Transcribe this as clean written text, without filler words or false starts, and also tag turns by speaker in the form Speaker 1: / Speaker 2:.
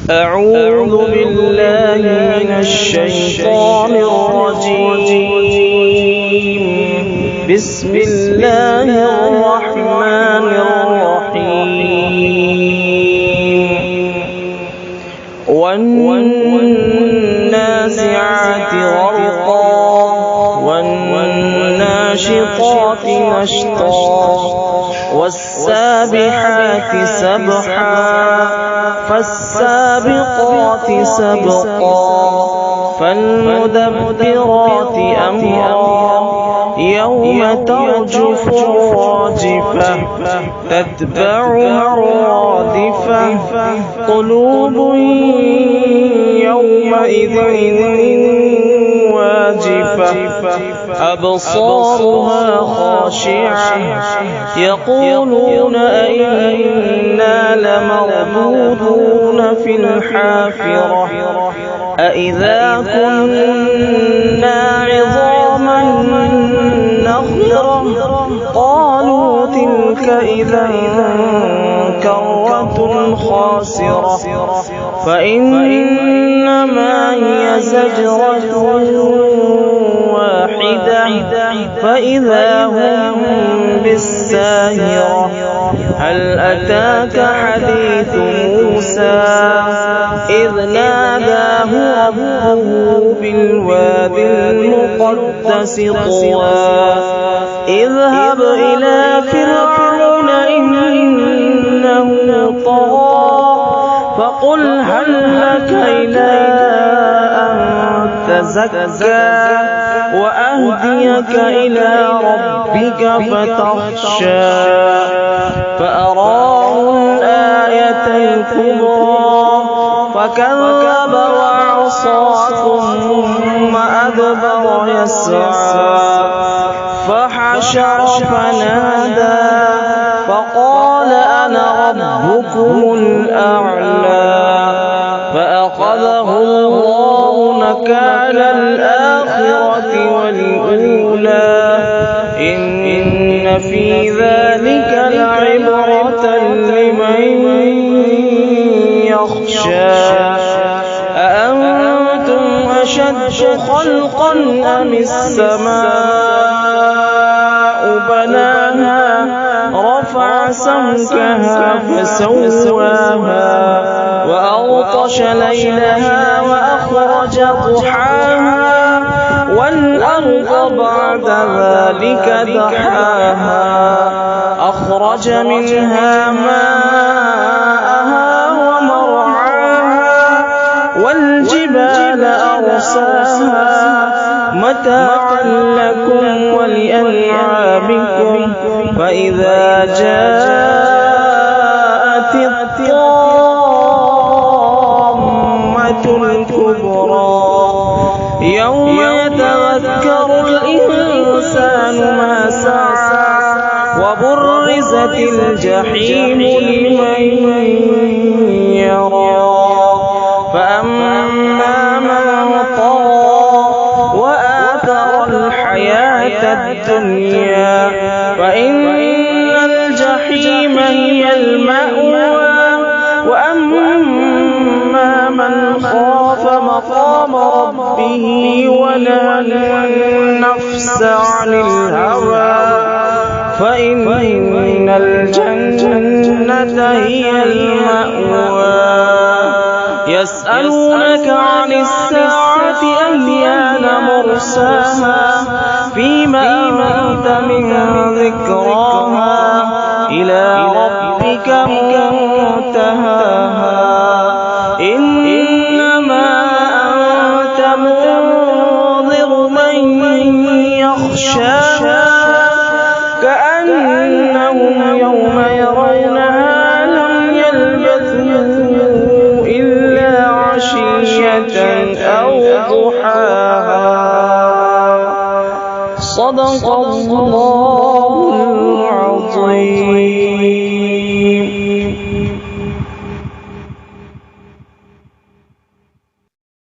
Speaker 1: أعوذ بالله من الشيطان الرجيم. بسم الله الرحمن الرحيم. والنازعات غرقا والناشطات نشطا والسابحات سبحا فالسابقات سبقا فالمدبرات أمرا يوم ترجف الراجفة تتبعها الرادفة قلوب يومئذ واجفة أبصارها خاشعة يقولون أئنا لمردودون في الحافرة أئذا كنا عظاما نخرة قالوا تلك إذا كرة خاسرة فإنما هي زجرة واحدة فإذا هم بالساهرة هل أتاك حديث موسى إذ ناداه ربه بالواد المقدس طوى اذهب إلى فرعون إنه طغى فقل هل لك إلى أن تزكى وأهديك إلى ربك فتخشى فأراه الآية الكبرى فكذب وعصى ثم أدبر يسعى فحشر فنادى فقال أنا ربكم الأعلى فأخذه الله نكال الآخرة والأولى إن في ذلك لعبرة لمن يخشى أأنتم أشد خلقا أم السماء بناها رفع سمكها فسواها وأغطش ليلها وأخرج ضحاها والأرض بعد ذلك دحاها أخرج منها ماءها ومرعاها والجبال أرساها متاعا لكم ولأنعامكم فإذا جاءت الطامة الكبرى يوم يتذكر الإنسان ما سعى وبرزت الجحيم لمن يرى فأما من طغى وآثر الحياة الدنيا فإن الجحيم هي المأوى وأما من خاف مقام ربه ونهى النفس عن الهوى فإن الجنة هي المأوى يسألونك عن الساعة أيان مرساها فيما أنت من ذكراها إلى ربك منتهاها إنما أنت منذر من يخشاها كأنهم يوم يرونها لم يلبثوا إلا عشية أو ضحاها صدق الله العظيم.